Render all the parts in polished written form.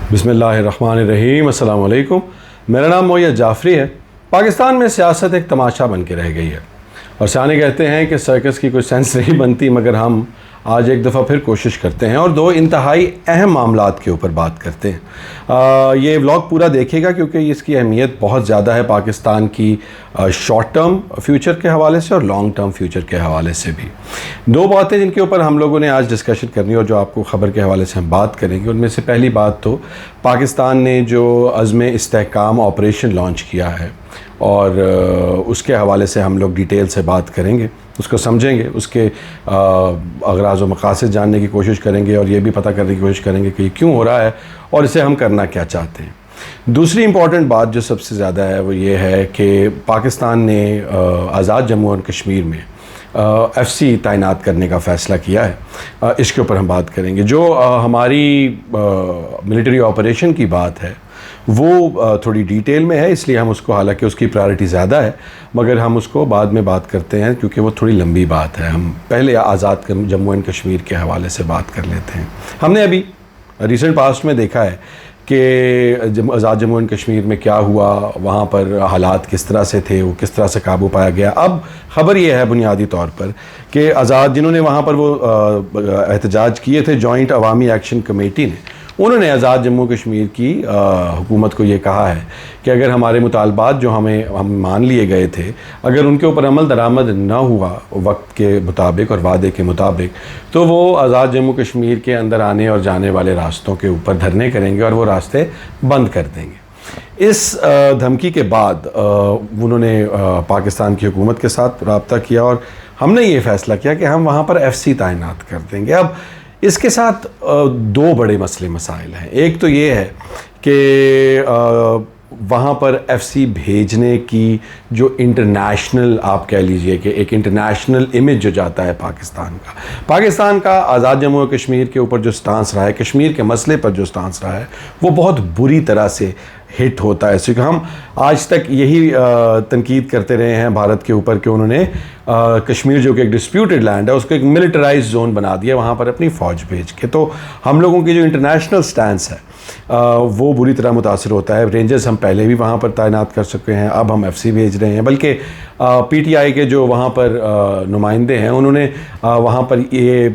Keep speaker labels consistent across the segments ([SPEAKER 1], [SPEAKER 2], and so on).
[SPEAKER 1] बिस्मिल्लाहिर्रहमानिर्रहीम, अस्सलाम वालेकुम। मेरा नाम मोय्यद जाफ़री है। पाकिस्तान में सियासत एक तमाशा बन के रह गई है और सियाने कहते हैं कि सर्कस की कोई सेंस नहीं बनती, मगर हम आज एक दफ़ा फिर कोशिश करते हैं और दो इंतहाई अहम मामलात के ऊपर बात करते हैं। ये व्लॉग पूरा देखेगा क्योंकि इसकी अहमियत बहुत ज़्यादा है पाकिस्तान की शॉर्ट टर्म फ्यूचर के हवाले से और लॉन्ग टर्म फ्यूचर के हवाले से भी। दो बातें जिनके ऊपर हम लोगों ने आज डिस्कशन करनी है और जो आपको ख़बर के हवाले से हम बात करेंगे, उनमें से पहली बात तो पाकिस्तान ने जो अज़्म इस्तेहकाम ऑपरेशन लॉन्च किया है और उसके हवाले से हम लोग डिटेल से बात करेंगे, उसको समझेंगे, उसके अगराज़ व मक़ासिद जानने की कोशिश करेंगे और ये भी पता करने की कोशिश करेंगे कि ये क्यों हो रहा है और इसे हम करना क्या चाहते हैं। दूसरी इम्पॉर्टेंट बात जो सबसे ज़्यादा है वो ये है कि पाकिस्तान ने आज़ाद जम्मू और कश्मीर में FC तैनात करने का फ़ैसला किया है। इसके ऊपर हम बात करेंगे। जो हमारी मिलिट्री ऑपरेशन की बात है वो थोड़ी डिटेल में है, इसलिए हम उसको, हालांकि उसकी प्रायोरिटी ज़्यादा है मगर हम उसको बाद में बात करते हैं क्योंकि वो थोड़ी लंबी बात है। हम पहले आज़ाद जम्मू एंड कश्मीर के हवाले से बात कर लेते हैं। हमने अभी रिसेंट पास्ट में देखा है कि आज़ाद जम्मू एंड कश्मीर में क्या हुआ, वहाँ पर हालात किस तरह से थे, वो किस तरह से काबू पाया गया। अब ख़बर ये है बुनियादी तौर पर कि आज़ाद, जिन्होंने वहाँ पर वो एहतजाज किए थे, जॉइंट अवामी एक्शन कमेटी ने, उन्होंने आज़ाद जम्मू कश्मीर की हुकूमत को ये कहा है कि अगर हमारे मुतालबात जो हम मान लिए गए थे, अगर उनके ऊपर अमल दरामद ना हुआ वक्त के मुताबिक और वादे के मुताबिक, तो वो आज़ाद जम्मू कश्मीर के अंदर आने और जाने वाले रास्तों के ऊपर धरने करेंगे और वो रास्ते बंद कर देंगे। इस धमकी के बाद उन्होंने पाकिस्तान की हुकूमत के साथ रब्ता किया और हमने ये फ़ैसला किया कि हम वहाँ पर FC तैनात कर देंगे। अब इसके साथ दो बड़े मसले मसाइल हैं। एक तो ये है कि वहाँ पर FC भेजने की जो इंटरनेशनल, आप कह लीजिए कि एक इंटरनेशनल इमेज जो जाता है पाकिस्तान का आज़ाद जम्मू और कश्मीर के ऊपर जो स्टांस रहा है, कश्मीर के मसले पर जो स्टांस रहा है, वो बहुत बुरी तरह से हिट होता है। क्योंकि हम आज तक यही तनकीद करते रहे हैं भारत के ऊपर कि उन्होंने कश्मीर जो कि एक डिस्प्यूटेड लैंड है उसको एक मिलिटराइज जोन बना दिया, वहाँ पर अपनी फ़ौज भेज के। तो हम लोगों की जो इंटरनेशनल स्टैंस है वो बुरी तरह मुतासर होता है। रेंजर्स हम पहले भी वहाँ पर तैनात कर चुके हैं, अब हम FC भेज रहे हैं। बल्कि PTI के जो वहाँ पर नुमाइंदे हैं, उन्होंने वहाँ पर ये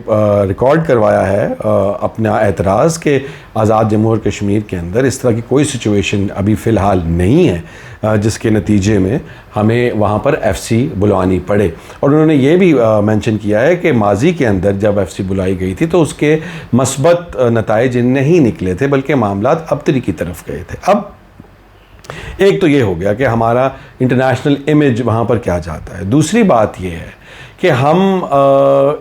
[SPEAKER 1] रिकॉर्ड करवाया है अपना एतराज़ कि आज़ाद जम्मू और कश्मीर के अंदर इस तरह की कोई सिचुएशन अभी फ़िलहाल नहीं है जिसके नतीजे में हमें वहाँ पर FC बुलवानी पड़े। और उन्होंने ये भी मेंशन किया है कि माजी के अंदर जब FC बुलाई गई थी तो उसके मस्बत नताइज नहीं निकले थे, बल्कि मामलात अबतरी की तरफ गए थे। अब एक तो ये हो गया कि हमारा इंटरनेशनल इमेज वहाँ पर क्या जाता है। दूसरी बात ये है कि हम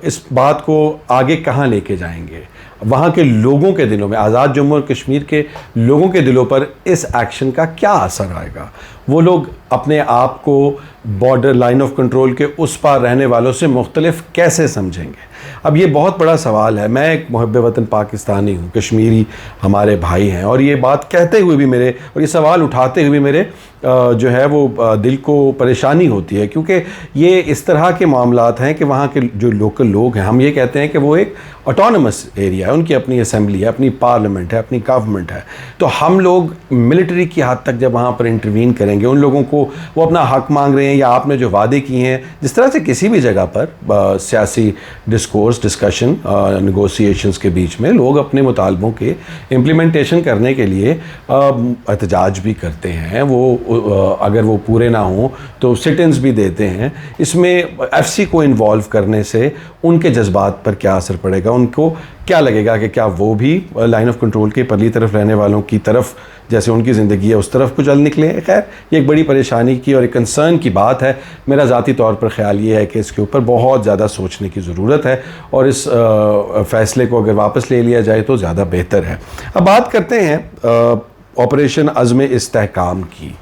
[SPEAKER 1] इस बात को आगे कहाँ लेके जाएंगे, वहाँ के लोगों के दिलों में, आज़ाद जम्मू और कश्मीर के लोगों के दिलों पर इस एक्शन का क्या असर आएगा। वो लोग अपने आप को बॉर्डर लाइन ऑफ कंट्रोल के उस पार रहने वालों से मुख्तलिफ कैसे समझेंगे। अब ये बहुत बड़ा सवाल है। मैं एक मुहब्बे वतन पाकिस्तानी हूँ, कश्मीरी हमारे भाई हैं, और ये बात कहते हुए भी मेरे, और ये सवाल उठाते हुए मेरे जो है वो दिल को परेशानी होती है, क्योंकि ये इस तरह के मामलात हैं कि वहाँ के जो लोकल लोग हैं, हम ये कहते हैं कि वो एक ऑटोनमस एरिया है, उनकी अपनी असेंबली है, अपनी पार्लियामेंट है, अपनी गवर्नमेंट है। तो हम लोग मिलिट्री की हद तक जब वहाँ पर इंटरवीन करेंगे, उन लोगों को वो अपना हक मांग रहे हैं या आपने जो वादे किए हैं, जिस तरह से किसी भी जगह पर सियासी डिस्कोर्स, डिस्कशन, नेगोशिएशंस के बीच में लोग अपने मुतालबों के इम्प्लीमेंटेशन करने के लिए एहतजाज भी करते हैं, वो अगर वो पूरे ना हों तो सिट-इन्स भी देते हैं। इसमें FC को इन्वॉल्व करने से उनके जज्बात पर क्या असर पड़ेगा, उनको क्या लगेगा कि क्या वो भी लाइन ऑफ कंट्रोल के परली तरफ रहने वालों की तरफ, जैसे उनकी ज़िंदगी है उस तरफ को चल निकले। खैर, ये एक बड़ी परेशानी की और एक कंसर्न की बात है। मेरा ज़ाती तौर पर ख़्याल ये है कि इसके ऊपर बहुत ज़्यादा सोचने की ज़रूरत है और इस फ़ैसले को अगर वापस ले लिया जाए तो ज़्यादा बेहतर है। अब बात करते हैं ऑपरेशन अज़्म इस्तेहकाम की।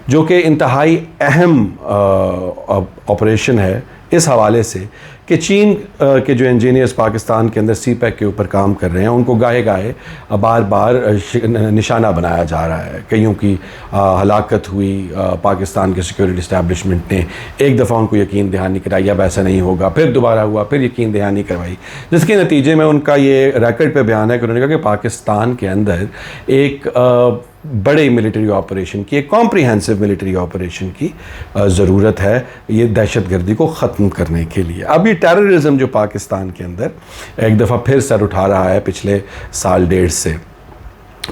[SPEAKER 1] जो कि इंतहाई अहम ऑपरेशन है इस हवाले से कि चीन के जो इंजीनियर्स पाकिस्तान के अंदर सी पैक के ऊपर काम कर रहे हैं, उनको गाहे गाहे बार बार निशाना बनाया जा रहा है। कईयों की हलाकत हुई, पाकिस्तान के सिक्योरिटी इस्टेब्लिशमेंट ने एक दफ़ा उनको यकीन दहानी कराई अब ऐसा नहीं होगा, फिर दोबारा हुआ, फिर यकीन दहानी करवाई, जिसके नतीजे में उनका ये रिकॉर्ड पे बयान है कि उन्होंने कहा कि पाकिस्तान के अंदर एक बड़े मिलिट्री ऑपरेशन की, एक कॉम्प्रिहेंसिव मिलिट्री ऑपरेशन की ज़रूरत है ये दहशतगर्दी को ख़त्म करने के लिए। अब ये टेररिज्म जो पाकिस्तान के अंदर एक दफ़ा फिर सर उठा रहा है पिछले साल डेढ़ से,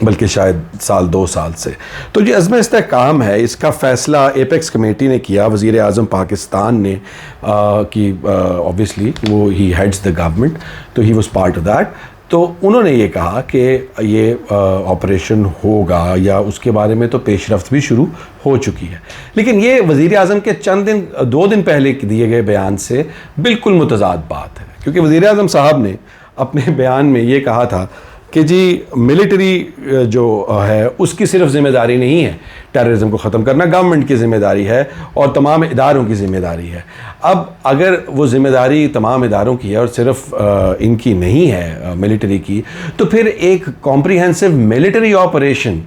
[SPEAKER 1] बल्कि शायद साल 2 साल से, तो ये अज़्म इस्तेहकाम है। इसका फ़ैसला एपेक्स कमेटी ने किया। वज़ीर आज़म पाकिस्तान ने कि ऑब्वियसली वो ही हेड्स द गवर्नमेंट, तो he was part of that. तो उन्होंने ये कहा कि ये ऑपरेशन होगा या उसके बारे में तो पेशरफ्त भी शुरू हो चुकी है, लेकिन ये वज़ीर आज़म के चंद दिन 2 दिन पहले दिए गए बयान से बिल्कुल मुतज़ाद बात है, क्योंकि वज़ीर आज़म साहब ने अपने बयान में ये कहा था कि जी मिलिट्री जो है उसकी सिर्फ ज़िम्मेदारी नहीं है टेररिज्म को ख़त्म करना, गवर्नमेंट की ज़िम्मेदारी है और तमाम इदारों की ज़िम्मेदारी है। अब अगर वो ज़िम्मेदारी तमाम इदारों की है और सिर्फ इनकी नहीं है मिलिट्री की, तो फिर एक कॉम्प्रिहेंसिव मिलिट्री ऑपरेशन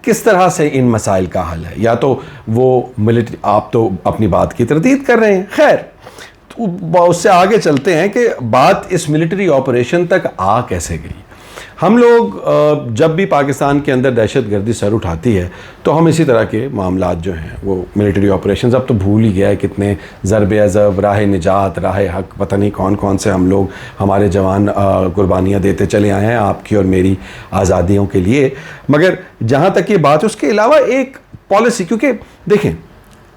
[SPEAKER 1] किस तरह से इन मसाइल का हल है? या तो वो मिलिट्री, आप तो अपनी बात की तरदीद कर रहे हैं, खैर तो उससे आगे चलते हैं कि बात इस मिलिट्री ऑपरेशन तक आ कैसे गई। हम लोग जब भी पाकिस्तान के अंदर दहशतगर्दी सर उठाती है तो हम इसी तरह के मामलात जो हैं वो मिलिट्री ऑपरेशंस, अब तो भूल ही गया है कितने ज़रब अज़ब, राह निजात, राह हक, पता नहीं कौन कौन से हम लोग, हमारे जवान कुर्बानियाँ देते चले आए हैं आपकी और मेरी आज़ादियों के लिए। मगर जहाँ तक ये बात है, उसके अलावा एक पॉलिसी, क्योंकि देखें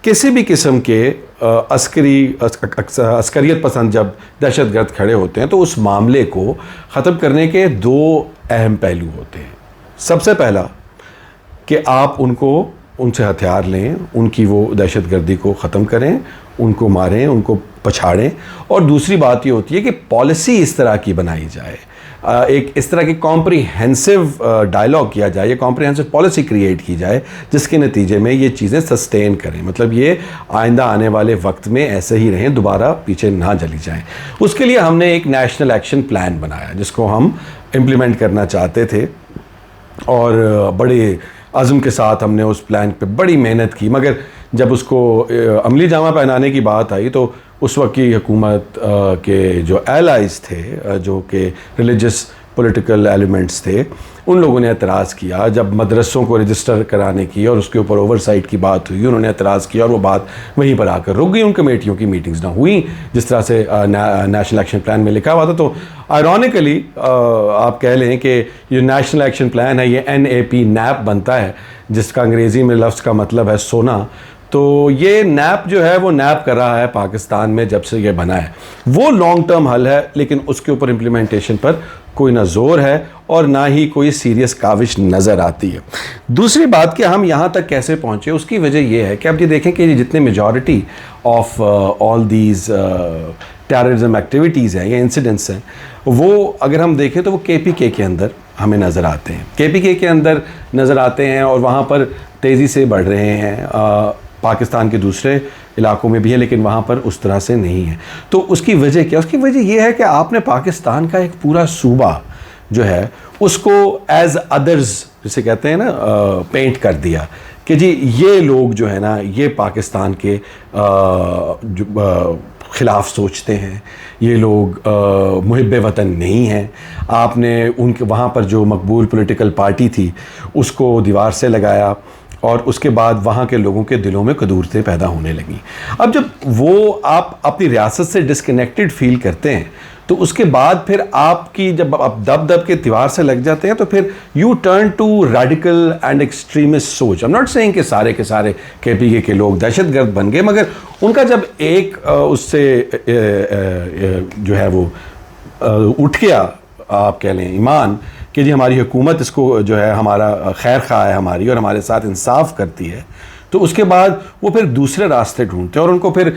[SPEAKER 1] किसी भी किस्म के अस्करियत पसंद जब दहशतगर्द खड़े होते हैं तो उस मामले को ख़त्म करने के 2 अहम पहलू होते हैं। सबसे पहला कि आप उनसे हथियार लें, उनकी वो दहशतगर्दी को ख़त्म करें, उनको मारें, उनको पछाड़ें, और दूसरी बात ये होती है कि पॉलिसी इस तरह की बनाई जाए, एक इस तरह की कॉम्प्रिहेंसिव डायलॉग किया जाए, ये कॉम्प्रिहेंसिव पॉलिसी क्रिएट की जाए जिसके नतीजे में ये चीज़ें सस्टेन करें, मतलब ये आइंदा आने वाले वक्त में ऐसे ही रहें, दोबारा पीछे ना चली जाएं। उसके लिए हमने एक नेशनल एक्शन प्लान बनाया जिसको हम इम्प्लीमेंट करना चाहते थे और बड़े अज़्म के साथ हमने उस प्लान पे बड़ी मेहनत की, मगर जब उसको अमली जामा पहनाने की बात आई तो उस वक्त की हुकूमत के जो एलाइज थे, जो कि रिलीजियस पॉलिटिकल एलिमेंट्स थे, उन लोगों ने एतराज़ किया। जब मदरसों को रजिस्टर कराने की और उसके ऊपर ओवरसाइट की बात हुई, उन्होंने एतराज़ किया और वो बात वहीं पर आकर रुक गई। उन कमेटियों की मीटिंग्स ना हुई जिस तरह से नेशनल एक्शन प्लान में लिखा हुआ था। तो आयरॉनिकली आप कह लें कि ये नेशनल एक्शन प्लान है, ये NAP बनता है, जिसका अंग्रेज़ी में लफ्ज़ का मतलब है सोना। तो ये नैप जो है वो नैप कर रहा है पाकिस्तान में जब से ये बना है, वो लॉन्ग टर्म हल है, लेकिन उसके ऊपर इम्प्लीमेंटेशन पर कोई ना जोर है और ना ही कोई सीरियस काविश नज़र आती है। दूसरी बात कि हम यहाँ तक कैसे पहुँचे, उसकी वजह यह है कि आप ये देखें कि जितने majority of all these terrorism activities हैं या इंसिडेंट्स हैं, वो अगर हम देखें तो वो KPK के अंदर हमें नज़र आते हैं, KPK के अंदर नज़र आते हैं और वहाँ पर तेज़ी से बढ़ रहे हैं। पाकिस्तान के दूसरे इलाकों में भी है, लेकिन वहाँ पर उस तरह से नहीं है। तो उसकी वजह क्या? उसकी वजह यह है कि आपने पाकिस्तान का एक पूरा सूबा जो है उसको एज अदर्स, जिसे कहते हैं ना, पेंट कर दिया कि जी ये लोग जो है ना ये पाकिस्तान के ख़िलाफ़ सोचते हैं, ये लोग मुहिब्ब वतन नहीं हैं। आपने उनके वहाँ पर जो मकबूल पॉलिटिकल पार्टी थी उसको दीवार से लगाया और उसके बाद वहाँ के लोगों के दिलों में कदूरतें पैदा होने लगी। अब जब वो आप अपनी रियासत से डिस्कनेक्टेड फील करते हैं तो उसके बाद फिर आपकी जब आप दब दब के दीवार से लग जाते हैं तो फिर U turn to radical and extremist सोच। आई एम नॉट सेइंग कि सारे के सारे KPK के लोग दहशतगर्द बन गए, मगर उनका जब एक उससे जो है वो उठ गया, आप कह लें ईमान, कि जी हमारी हुकूमत इसको जो है हमारा खैर खा है हमारी और हमारे साथ इंसाफ करती है, तो उसके बाद वो फिर दूसरे रास्ते ढूंढते हैं और उनको फिर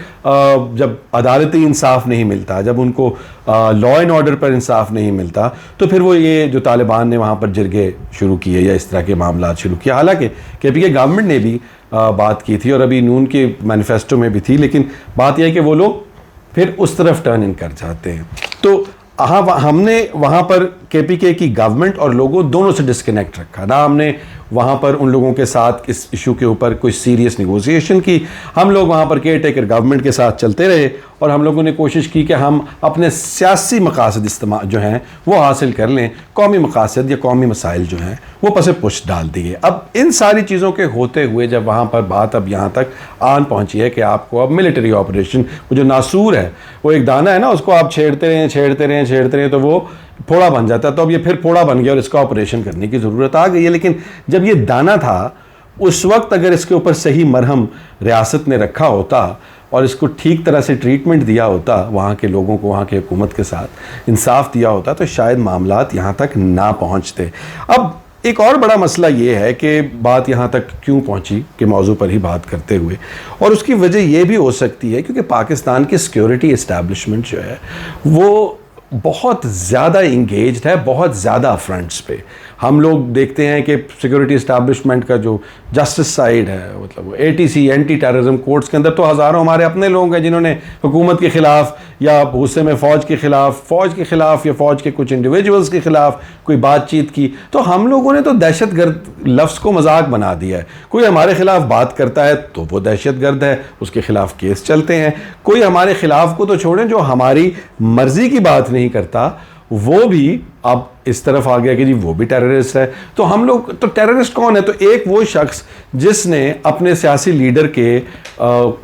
[SPEAKER 1] जब अदालती इंसाफ नहीं मिलता, जब उनको लॉ एंड ऑर्डर पर इंसाफ नहीं मिलता, तो फिर वो ये जो तालिबान ने वहाँ पर जिरगे शुरू किए या इस तरह के मामला शुरू किए। हालांकि KPK गवर्नमेंट ने भी बात की थी और अभी नून के मैनिफेस्टो में भी थी, लेकिन बात यह है कि वो लोग फिर उस तरफ टर्न इन कर जाते हैं। तो हमने वहाँ पर केपीके की गवर्नमेंट और लोगों दोनों से डिस्कनेक्ट रखा ना, हमने वहाँ पर उन लोगों के साथ इस इशू के ऊपर कोई सीरियस निगोशिएशन की। हम लोग वहाँ पर केयर टेकर गवर्नमेंट के साथ चलते रहे और हम लोगों ने कोशिश की कि हम अपने सियासी मकासद इस्तेमाल जो हैं वो हासिल कर लें, कौमी मकासद या कौमी मसाइल जो हैं वो पसे पुश डाल दिए। अब इन सारी चीज़ों के होते हुए जब वहाँ पर बात अब यहाँ तक आन पहुँची है कि आपको अब मिलिट्री ऑपरेशन, वो जो नासूर है, वो एक दाना है ना, उसको आप छेड़ते रहें तो वो फोड़ा बन जाता है। तो अब ये फिर फोड़ा बन गया और इसका ऑपरेशन करने की ज़रूरत आ गई है। लेकिन जब ये दाना था उस वक्त अगर इसके ऊपर सही मरहम रियासत ने रखा होता और इसको ठीक तरह से ट्रीटमेंट दिया होता, वहाँ के लोगों को, वहाँ की हुकूमत के साथ इंसाफ दिया होता, तो शायद मामलात यहाँ तक ना पहुँचते। अब एक और बड़ा मसला ये है कि बात यहाँ तक क्यों पहुँची के मौजू पर ही बात करते हुए, और उसकी वजह ये भी हो सकती है क्योंकि पाकिस्तान की सिक्योरिटी इस्टेब्लिशमेंट जो है वो बहुत ज़्यादा इंगेज्ड है बहुत ज़्यादा फ्रंट्स पे। हम लोग देखते हैं कि सिक्योरिटी इस्टेब्लिशमेंट का जो जस्टिस साइड है, मतलब एटीसी एंटी टेररिज्म कोर्ट्स के अंदर तो हज़ारों हमारे अपने लोग हैं जिन्होंने हुकूमत के ख़िलाफ़ या गुस्से में फ़ौज के ख़िलाफ़ या फ़ौज के कुछ इंडिविजुअल्स के ख़िलाफ़ कोई बातचीत की। तो हम लोगों ने तो दहशतगर्द लफ्ज़ को मजाक बना दिया है। कोई हमारे ख़िलाफ़ बात करता है तो वो दहशतगर्द है, उसके ख़िलाफ़ केस चलते हैं। कोई हमारे ख़िलाफ़ को तो छोड़ें, जो हमारी मर्ज़ी की बात नहीं करता वो भी अब इस तरफ आ गया कि जी वो भी टेररिस्ट है। तो हम लोग तो टेररिस्ट कौन है? तो एक वो शख्स जिसने अपने सियासी लीडर के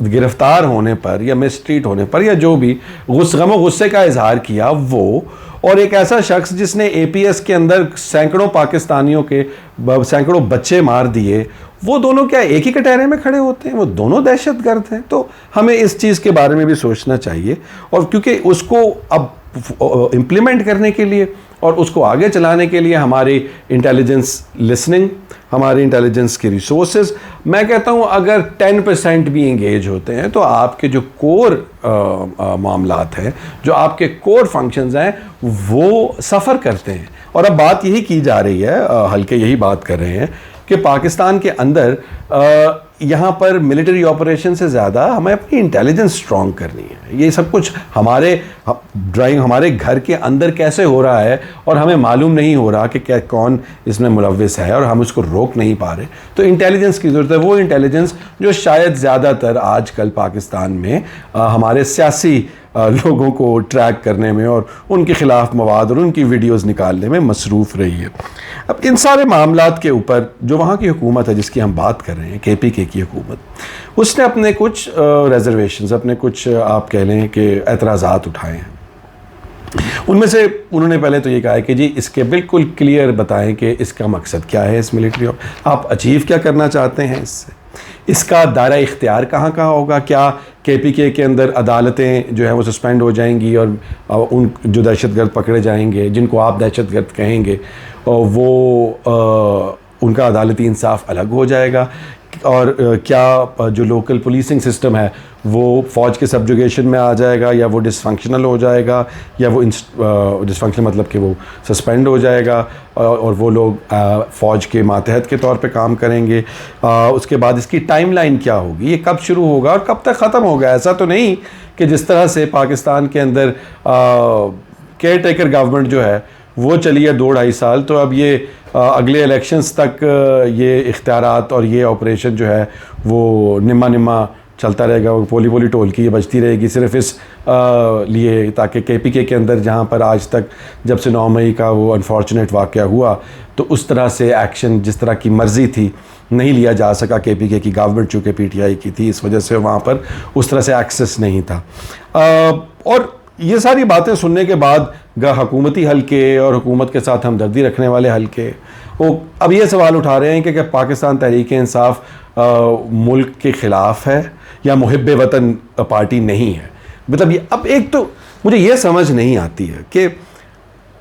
[SPEAKER 1] गिरफ्तार होने पर या मिसट्रीट होने पर या जो भी गम गुस्से का इजहार किया वो, और एक ऐसा शख्स जिसने एपीएस के अंदर सैकड़ों पाकिस्तानियों के सैकड़ों बच्चे मार दिए, वो दोनों क्या एक ही कटहरे में खड़े होते हैं? वो दोनों दहशतगर्द हैं। तो हमें इस चीज़ के बारे में भी सोचना चाहिए, और क्योंकि उसको अब इम्प्लीमेंट करने के लिए और उसको आगे चलाने के लिए हमारी इंटेलिजेंस लिसनिंग, हमारी इंटेलिजेंस के रिसोर्सेज, मैं कहता हूँ अगर 10% भी इंगेज होते हैं तो आपके जो कोर मामलात हैं, जो आपके कोर फंक्शंस हैं, वो सफ़र करते हैं। और अब बात यही की जा रही है, हल्के यही बात कर रहे हैं कि पाकिस्तान के अंदर यहाँ पर मिलिट्री ऑपरेशन से ज़्यादा हमें अपनी इंटेलिजेंस स्ट्रॉन्ग करनी है। ये सब कुछ हमारे घर के अंदर कैसे हो रहा है और हमें मालूम नहीं हो रहा कि क्या कौन इसमें मुलव्विस है और हम उसको रोक नहीं पा रहे। तो इंटेलिजेंस की ज़रूरत है, वो इंटेलिजेंस जो शायद ज़्यादातर आजकल पाकिस्तान में हमारे सियासी लोगों को ट्रैक करने में और उनके ख़िलाफ़ मवाद और उनकी वीडियोज़ निकालने में मसरूफ़ रही है। अब इन सारे मामलात के ऊपर जो वहाँ की हुकूमत है जिसकी हम बात कर रहे हैं, केपीके की हुकूमत, उसने अपने कुछ रिजर्वेशंस, अपने कुछ आप कह लें कि एतराज़ात उठाए हैं। उनमें से उन्होंने पहले तो ये कहा है कि जी इसके बिल्कुल क्लियर बताएं कि इसका मकसद क्या है, इस मिलिट्री आप अचीव क्या करना चाहते हैं इससे, इसका दायरा इख्तियार कहाँ होगा, क्या केपीके के अंदर अदालतें जो है वो सस्पेंड हो जाएंगी और उन जो दहशतगर्द पकड़े जाएंगे, जिनको आप दहशतगर्द कहेंगे, वो उनका अदालती इंसाफ अलग हो जाएगा, और क्या जो लोकल पुलिसिंग सिस्टम है वो फ़ौज के सब्जुगेशन में आ जाएगा या वो डिसफंक्शनल हो जाएगा, या वो डिसफंक्शनल मतलब कि वो सस्पेंड हो जाएगा और वो लोग फ़ौज के मातहत के तौर पे काम करेंगे। उसके बाद इसकी टाइमलाइन क्या होगी, ये कब शुरू होगा और कब तक ख़त्म होगा। ऐसा तो नहीं कि जिस तरह से पाकिस्तान के अंदर केयर टेकर गवर्नमेंट जो है वो चली है 2-2.5 साल, तो अब ये अगले इलेक्शंस तक ये इख्तियारात और ये ऑपरेशन जो है वो निम्मा चलता रहेगा, वो पोली टोलकी ये बजती रहेगी सिर्फ इस लिए ताकि केपीके के अंदर जहाँ पर आज तक जब से 9 मई का वो अनफॉर्चुनेट वाक़या हुआ तो उस तरह से एक्शन जिस तरह की मर्ज़ी थी नहीं लिया जा सका। केपीके की गवर्नमेंट चूँकि पीटीआई की थी, इस वजह से वहाँ पर उस तरह से एक्सेस नहीं था। और ये सारी बातें सुनने के बाद हुकूमती हल्के और हुकूमत के साथ हमदर्दी रखने वाले हल्के वो अब ये सवाल उठा रहे हैं कि क्या पाकिस्तान तहरीक-ए-इंसाफ मुल्क के ख़िलाफ़ है या मुहिब्बे वतन पार्टी नहीं है। मतलब ये अब एक तो मुझे ये समझ नहीं आती है कि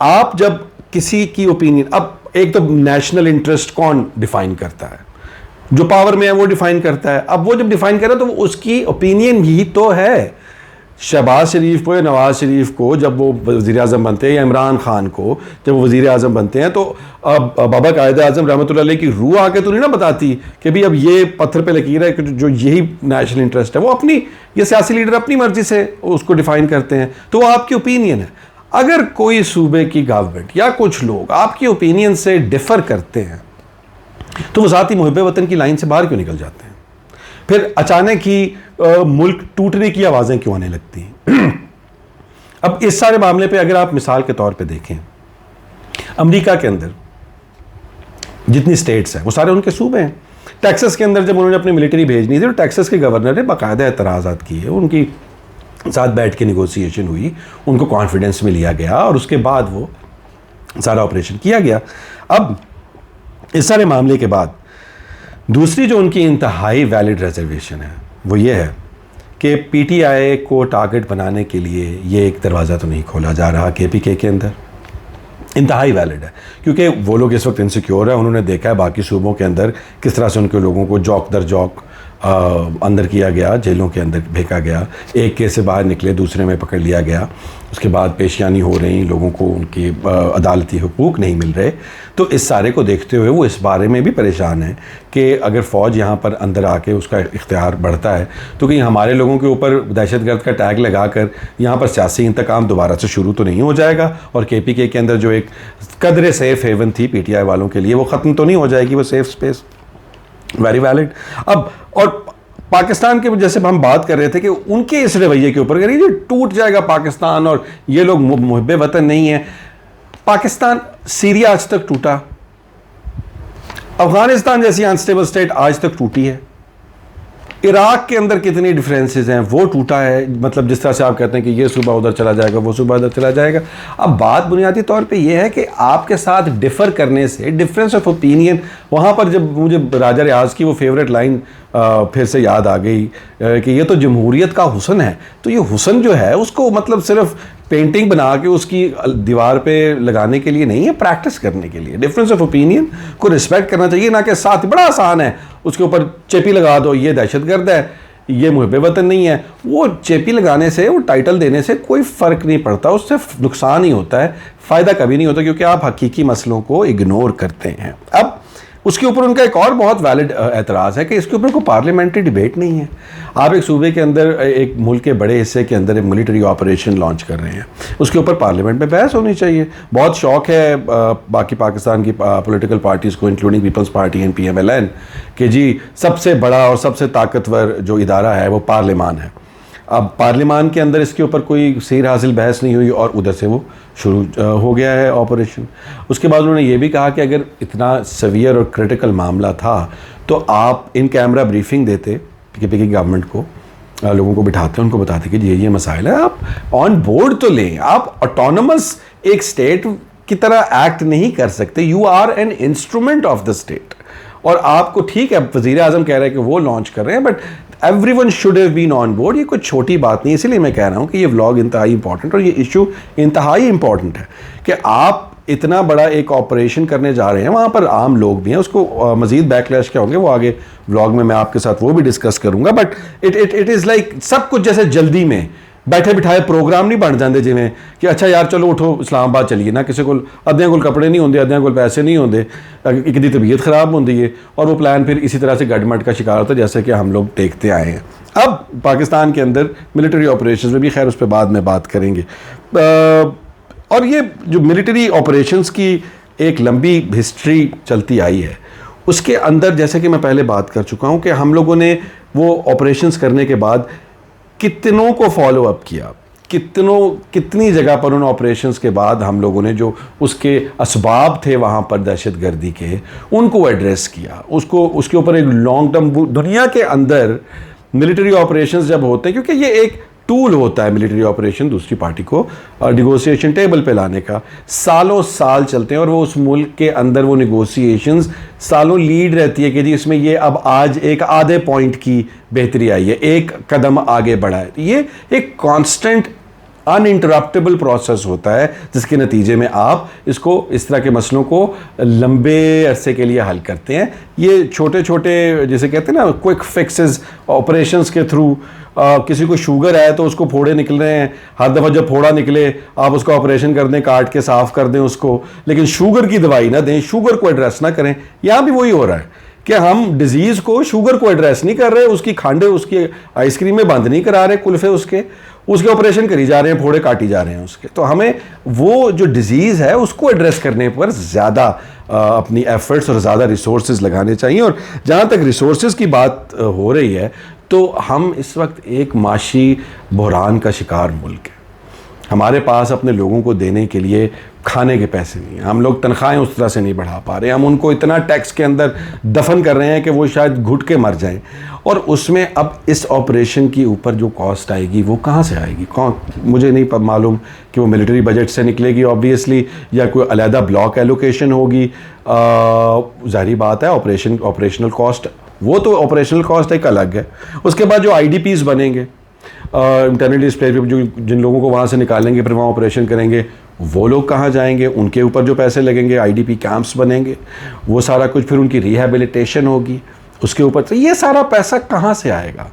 [SPEAKER 1] आप जब किसी की ओपिनियन, अब एक तो नेशनल इंटरेस्ट कौन डिफ़ाइन करता है, जो पावर में है वो डिफ़ाइन करता है। अब वो जब डिफ़ाइन कर रहा है तो वो उसकी ओपिनियन ही तो है। शहबाज शरीफ को या नवाज़ शरीफ को जब वो वज़ीर आज़म बनते हैं, या इमरान खान को जब वो वज़ीर आज़म बनते हैं, तो अब बाबा कायद आज़म रहमतुल्लाह अलैह की रूह आके तो नहीं ना बताती कि भी अब ये पत्थर पे लकीर है कि जो यही नेशनल इंटरेस्ट है, वो अपनी, ये सियासी लीडर अपनी मर्जी से उसको डिफ़ाइन करते हैं, तो वो आपकी ओपिनियन है। अगर कोई सूबे की गवर्नमेंट या कुछ लोग आपकी ओपिनियन से डिफ़र करते हैं तो वो ज़ाती मुहिब वतन की लाइन से बाहर क्यों निकल जाते हैं? फिर अचानक ही मुल्क टूटने की आवाज़ें क्यों आने लगती हैं? अब इस सारे मामले पे अगर आप मिसाल के तौर पे देखें, अमेरिका के अंदर जितनी स्टेट्स हैं वो सारे उनके सूबे हैं। टेक्सास के अंदर जब उन्होंने अपनी मिलिट्री भेजनी थी तो टेक्सास के गवर्नर ने बाकायदा एतराज़ात किए, उनकी साथ बैठ के निगोसिएशन हुई, उनको कॉन्फिडेंस में लिया गया और उसके बाद वो सारा ऑपरेशन किया गया। अब इस सारे मामले के बाद दूसरी जो उनकी इंतहाई वैलिड रिजर्वेशन है वो ये है कि पीटीआई को टारगेट बनाने के लिए ये एक दरवाज़ा तो नहीं खोला जा रहा केपीके के अंदर। इंतहाई वैलिड है क्योंकि वो लोग इस वक्त इनसिक्योर है, उन्होंने देखा है बाकी सूबों के अंदर किस तरह से उनके लोगों को जौक दर जौक अंदर किया गया, जेलों के अंदर फेंका गया, एक केस से बाहर निकले दूसरे में पकड़ लिया गया, उसके बाद पेशियानी हो रही, लोगों को उनके अदालती हुकूक नहीं मिल रहे। तो इस सारे को देखते हुए वो इस बारे में भी परेशान है कि अगर फ़ौज यहाँ पर अंदर आके उसका इख्तियार बढ़ता है तो कहीं हमारे लोगों के ऊपर दहशतगर्द का टैग लगा कर यहाँ पर सियासी इंतकाम दोबारा से शुरू तो नहीं हो जाएगा, और केपीके के अंदर जो एक कदरे सेफ हेवन थी पीटीआई वालों के लिए वो ख़त्म तो नहीं हो जाएगी, वो सेफ स्पेस। Very valid. अब और पाकिस्तान के जैसे हम बात कर रहे थे कि उनके इस रवैये के ऊपर ये टूट जाएगा पाकिस्तान और ये लोग मुहिब वतन नहीं है। पाकिस्तान, सीरिया आज तक टूटा, अफगानिस्तान जैसी अनस्टेबल स्टेट आज तक टूटी है, इराक के अंदर कितनी डिफरेंसेस हैं वो टूटा है। मतलब जिस तरह से आप कहते हैं कि ये सूबा उधर चला जाएगा, वो सूबा उधर चला जाएगा। अब बात बुनियादी तौर पे ये है कि आपके साथ डिफ़र करने से, डिफरेंस ऑफ ओपिनियन, वहाँ पर जब मुझे राजा रियाज की वो फेवरेट लाइन फिर से याद आ गई कि ये तो जमहूरियत का हुस्न है, तो ये हुस्न जो है उसको मतलब सिर्फ पेंटिंग बना के उसकी दीवार पे लगाने के लिए नहीं है, प्रैक्टिस करने के लिए। डिफरेंस ऑफ ओपिनियन को रिस्पेक्ट करना चाहिए, ना कि साथ बड़ा आसान है उसके ऊपर चेपी लगा दो, ये दहशतगर्द है, ये मुहिब वतन नहीं है। वो चेपी लगाने से, वो टाइटल देने से कोई फ़र्क नहीं पड़ता, उससे नुकसान ही होता है, फ़ायदा कभी नहीं होता, क्योंकि आप हकीकी मसलों को इग्नोर करते हैं। अब उसके ऊपर उनका एक और बहुत वैलिड एतराज़ है कि इसके ऊपर कोई पार्लियामेंट्री डिबेट नहीं है। आप एक सूबे के अंदर, एक मुल्क के बड़े हिस्से के अंदर एक मिलिट्री ऑपरेशन लॉन्च कर रहे हैं, उसके ऊपर पार्लियामेंट में बहस होनी चाहिए। बहुत शौक है बाकी पाकिस्तान की पॉलिटिकल पार्टीज़ को, including Peoples Party and PMLN, कि जी सबसे बड़ा और सबसे ताकतवर जो इदारा है वो पार्लियामान है। अब पार्लियामान के अंदर इसके ऊपर कोई सहीर हासिल बहस नहीं हुई और उधर से वो शुरू हो गया है ऑपरेशन। उसके बाद उन्होंने ये भी कहा कि अगर इतना सवियर और क्रिटिकल मामला था तो आप इन कैमरा ब्रीफिंग देते पीकेपी की गवर्नमेंट को, लोगों को बिठाते, उनको बताते कि ये मसाइल है, आप ऑन बोर्ड तो लें। आप ऑटोनमस एक स्टेट की तरह एक्ट नहीं कर सकते, you are an instrument of the state. और आपको, ठीक है वज़ीर आज़म कह रहे हैं कि वो लॉन्च कर रहे हैं, but everyone should have been on board. ये कोई छोटी बात नहीं, इसीलिए मैं कह रहा हूँ कि ये व्लॉग इंतहाई इंपॉर्टेंट और ये इशू इंतहाई इंपॉर्टेंट है कि आप इतना बड़ा एक ऑपरेशन करने जा रहे हैं, वहाँ पर आम लोग भी हैं, उसको मज़ीद बैकलैश क्या होंगे वो आगे व्लॉग में मैं आपके साथ वो भी डिस्कस करूँगा। बट इट इज़ लाइक सब कुछ जैसे जल्दी में बैठे बिठाए प्रोग्राम नहीं बन जाते, जिमें कि अच्छा यार चलो उठो इस्लामाबाद चलिए ना, किसी को अद्धियां कोल कपड़े नहीं होंगे, अद्धियां कोल पैसे नहीं होंगे, एक दी तबीयत ख़राब होती है और वो प्लान फिर इसी तरह से गडमट का शिकार होता है जैसे कि हम लोग देखते आए हैं। अब पाकिस्तान के अंदर मिलिट्री ऑपरेशंस में भी, खैर उस पर बाद में बात करेंगे। और ये जो मिलिट्री ऑपरेशंस की एक लंबी हिस्ट्री चलती आई है, उसके अंदर जैसे कि मैं पहले बात कर चुका हूँ कि हम लोगों ने वो ऑपरेशंस करने के बाद कितनों को फॉलो अप किया, कितनी जगह पर उन ऑपरेशंस के बाद हम लोगों ने जो उसके असबाब थे वहाँ पर दहशतगर्दी के, उनको एड्रेस किया, उसके ऊपर एक लॉन्ग टर्म। दुनिया के अंदर मिलिट्री ऑपरेशंस जब होते हैं, क्योंकि ये एक टूल होता है मिलिट्री ऑपरेशन दूसरी पार्टी को निगोशिएशन टेबल पे लाने का, सालों साल चलते हैं और वो उस मुल्क के अंदर वो निगोशिएशंस सालों लीड रहती है कि जी इसमें ये अब आज एक आधे पॉइंट की बेहतरी आई है, एक कदम आगे बढ़ा है। ये एक कांस्टेंट अनइंटरप्टेबल प्रोसेस होता है जिसके नतीजे में आप इसको, इस तरह के मसलों को लंबे अरसे के लिए हल करते हैं। ये छोटे छोटे जिसे कहते हैं ना क्विक फिक्सेस ऑपरेशंस के थ्रू किसी को शुगर है तो उसको फोड़े निकल रहे हैं, हर दफ़ा जब फोड़ा निकले आप उसका ऑपरेशन कर दें, काट के साफ कर दें उसको, लेकिन शुगर की दवाई ना दें, शुगर को एड्रेस ना करें। यहाँ भी वही हो रहा है कि हम डिजीज़ को, शुगर को एड्रेस नहीं कर रहे, उसकी खांडे, उसकी आइसक्रीम में बंद नहीं करा रहे, कुल्फे उसके ऑपरेशन करी जा रहे हैं, फोड़े काटी जा रहे हैं उसके। तो हमें वो जो डिजीज़ है उसको एड्रेस करने पर ज़्यादा अपनी एफर्ट्स और ज़्यादा रिसोर्सेज लगाने चाहिए। और जहाँ तक रिसोर्सेज की बात हो रही है, तो हम इस वक्त एक माशी बहरान का शिकार मुल्क है। हमारे पास अपने लोगों को देने के लिए खाने के पैसे नहीं हैं, हम लोग तनख्वाहें उस तरह से नहीं बढ़ा पा रहे, हम उनको इतना टैक्स के अंदर दफन कर रहे हैं कि वो शायद घुट के मर जाएं। और उसमें अब इस ऑपरेशन की ऊपर जो कॉस्ट आएगी वो कहाँ से आएगी, कौन, मुझे नहीं मालूम कि वो मिलिट्री बजट से निकलेगी ऑब्वियसली, या कोई अलहदा ब्लॉक एलोकेशन होगी। ज़ाहिर बात है ऑपरेशनल कॉस्ट, वो तो ऑपरेशनल कॉस्ट एक अलग है। उसके बाद जो IDPs बनेंगे, इंटरनल डिस्प्लेस्ड, जो जिन लोगों को वहाँ से निकालेंगे फिर वहाँ ऑपरेशन करेंगे, वो लोग कहाँ जाएंगे, उनके ऊपर जो पैसे लगेंगे, IDP कैंप्स बनेंगे, वो सारा कुछ, फिर उनकी रिहैबिलिटेशन होगी उसके ऊपर। तो ये सारा पैसा कहाँ से आएगा?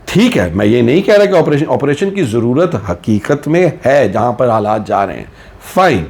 [SPEAKER 1] ठीक है, मैं ये नहीं कह रहा कि ऑपरेशन की ज़रूरत हकीकत में है जहाँ पर हालात जा रहे हैं, फ़ाइन,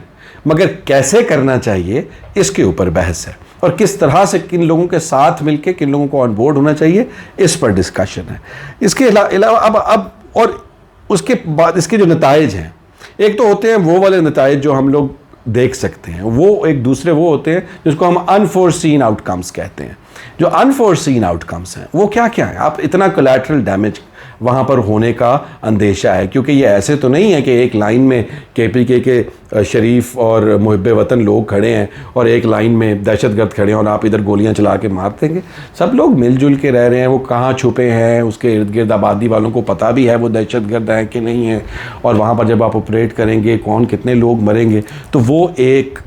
[SPEAKER 1] मगर कैसे करना चाहिए इसके ऊपर बहस है, और किस तरह से किन लोगों के साथ मिलके किन लोगों को ऑन बोर्ड होना चाहिए इस पर डिस्कशन है। इसके अलावा अब और उसके बाद इसके जो नताइज हैं, एक तो होते हैं वो वाले नताइज जो हम लोग देख सकते हैं, वो एक दूसरे वो होते हैं जिसको हम अनफोर्सीन आउटकम्स कहते हैं। जो अनफोर्सीन आउटकम्स हैं वो क्या क्या है? आप इतना कोलैटरल डैमेज वहाँ पर होने का अंदेशा है, क्योंकि ये ऐसे तो नहीं है कि एक लाइन में KPK के शरीफ और मुहिब्बे वतन लोग खड़े हैं और एक लाइन में दहशतगर्द खड़े हैं और आप इधर गोलियां चला के मार देंगे। सब लोग मिलजुल के रह रहे हैं, वो कहाँ छुपे हैं, उसके इर्द गिर्द आबादी वालों को पता भी है वो दहशतगर्द हैं कि नहीं है, और वहाँ पर जब आप ऑपरेट करेंगे कौन कितने लोग मरेंगे, तो वो एक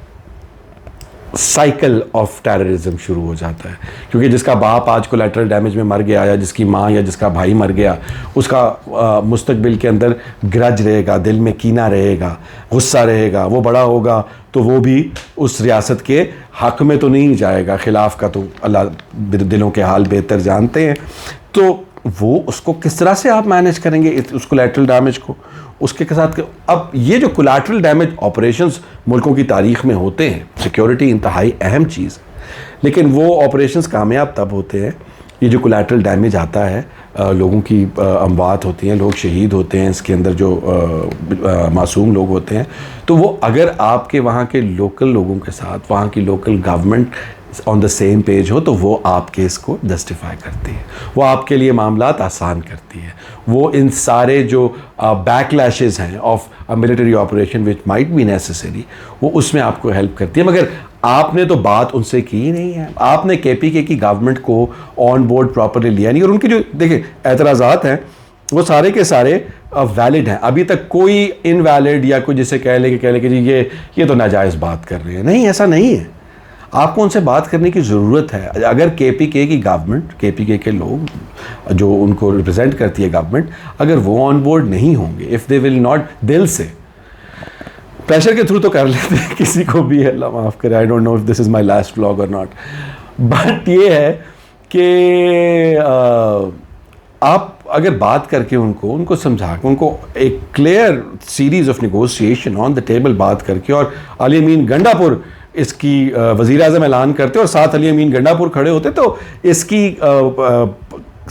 [SPEAKER 1] साइकिल ऑफ टेररिज्म शुरू हो जाता है। क्योंकि जिसका बाप आज कोलैटरल डैमेज में मर गया, या जिसकी माँ या जिसका भाई मर गया, उसका मुस्तकबिल के अंदर ग्रज रहेगा, दिल में कीना रहेगा, गुस्सा रहेगा। वो बड़ा होगा तो वो भी उस रियासत के हक़ में तो नहीं जाएगा, ख़िलाफ़ का तो अल्लाह दिलों के हाल बेहतर जानते हैं। तो वो उसको किस तरह से आप मैनेज करेंगे उस कोलैटरल डैमेज को उसके साथ? अब ये जो कोलैटरल डैमेज ऑपरेशंस मुल्कों की तारीख़ में होते हैं, सिक्योरिटी इंतहाई अहम चीज़, लेकिन वो ऑपरेशंस कामयाब तब होते हैं, ये जो कोलैटरल डैमेज आता है, लोगों की अमवात होती हैं, लोग शहीद होते हैं, इसके अंदर जो मासूम लोग होते हैं, तो वो अगर आपके वहाँ के लोकल लोगों के साथ वहाँ की local government on the same page हो, तो वो आपके इसको जस्टिफाई करती है, वो आपके लिए मामलात आसान करती है। वो इन सारे जो बैकलैशेस हैं of a military operation which might be necessary, वो उसमें आपको हेल्प करती है। मगर आपने तो बात उनसे की नहीं है, आपने KPK की गवर्नमेंट को ऑन बोर्ड प्रॉपरली लिया नहीं, और उनके जो देखिए एतराज़ात हैं वो सारे के सारे वैलिड हैं। अभी तक कोई इनवैलिड या कोई जिसे कह ले कि जी ये तो नाजायज़ बात कर रहे हैं, नहीं, ऐसा नहीं है। आपको उनसे बात करने की ज़रूरत है। अगर KPK की गवर्नमेंट, KPK के लोग जो उनको रिप्रेजेंट करती है गवर्नमेंट, अगर वो ऑन बोर्ड नहीं होंगे, इफ़ दे विल नॉट दिल से, प्रेशर के थ्रू तो कर लेते हैं किसी को भी, अल्लाह माफ़ करे, I don't know if this is my last vlog और नॉट, बट ये है कि आप अगर बात करके उनको समझा के, उनको एक clear series of negotiation on the table बात करके, और अली अमीन गंडापुर इसकी वज़ीर आज़म ऐलान करते और साथ अली अमीन गंडापुर खड़े होते, तो इसकी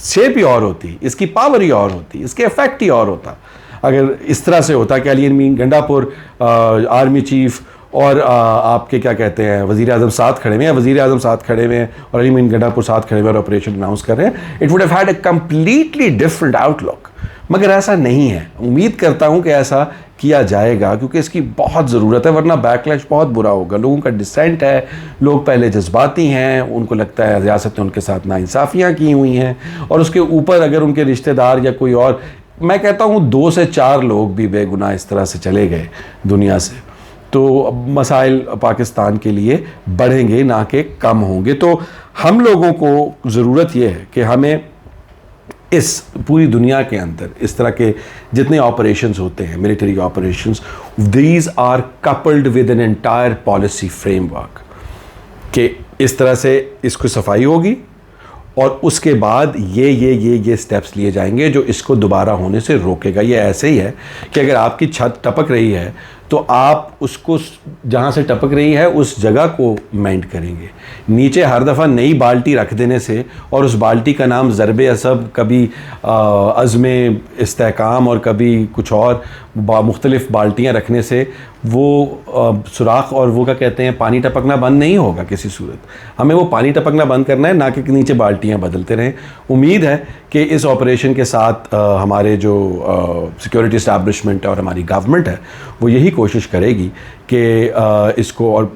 [SPEAKER 1] शेप ही और होती, इसकी पावर ही और होती, इसके इफेक्ट ही और होता। अगर इस तरह से होता कि अली अमीन गंडापुर आर्मी चीफ और आपके क्या कहते हैं वज़ीर आज़म साथ खड़े हुए हैं, वज़ीर आज़म साथ खड़े हुए हैं और अली अमीन गंडापुर साथ खड़े हुए और ऑपरेशन अनाउंस कर रहे हैं, it would have had a completely different outlook. मगर ऐसा नहीं है। उम्मीद करता हूँ कि ऐसा किया जाएगा, क्योंकि इसकी बहुत ज़रूरत है, वरना बैकलैश बहुत बुरा होगा। लोगों का डिसेंट है, लोग पहले जज्बाती हैं, उनको लगता है रियासत ने उनके साथ नाइंसाफ़ियाँ की हुई हैं, और उसके ऊपर अगर उनके रिश्तेदार या कोई और, मैं कहता हूँ 2 से 4 लोग भी बेगुनाह इस तरह से चले गए दुनिया से, तो मसाइल पाकिस्तान के लिए बढ़ेंगे ना कि कम होंगे। तो हम लोगों को ज़रूरत ये है कि हमें इस पूरी दुनिया के अंदर इस तरह के जितने ऑपरेशंस होते हैं, military operations, these are coupled with an entire policy framework, कि इस तरह से इसको सफाई होगी और उसके बाद ये स्टेप्स लिए जाएंगे जो इसको दोबारा होने से रोकेगा। ये ऐसे ही है कि अगर आपकी छत टपक रही है तो आप उसको जहाँ से टपक रही है उस जगह को मेंट करेंगे। नीचे हर दफ़ा नई बाल्टी रख देने से और उस बाल्टी का नाम ज़रबे असब, कभी अज़्म इस्तेहकाम और कभी कुछ और मुख्तलिफ़ बाल्टियाँ रखने से वो सुराख और वो क्या कहते हैं पानी टपकना बंद नहीं होगा किसी सूरत। हमें वो पानी टपकना बंद करना है, ना कि नीचे बाल्टियाँ बदलते रहें। उम्मीद है कि इस ऑपरेशन के साथ हमारे जो सिक्योरिटी इस्टेब्लिशमेंट और हमारी गवर्नमेंट है वो यही कोशिश करेगी कि इसको और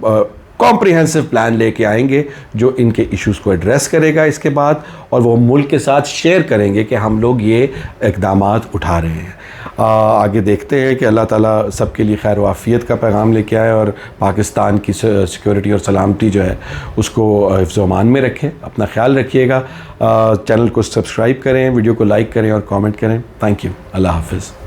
[SPEAKER 1] कॉम्प्रिहेंसिव प्लान लेके आएंगे जो इनके इश्यूज़ को एड्रेस करेगा इसके बाद, और वो मुल्क के साथ शेयर करेंगे कि हम लोग ये इक़दामात उठा रहे हैं। आगे देखते हैं कि अल्लाह ताला सबके लिए खैर वाफ़ियत का पैगाम लेके आए और पाकिस्तान की सिक्योरिटी और सलामती जो है उसको हिफ्ज़ अमान में रखें। अपना ख्याल रखिएगा। चैनल को सब्सक्राइब करें, वीडियो को लाइक करें और कमेंट करें। Thank you. अल्लाह हाफ़िज़।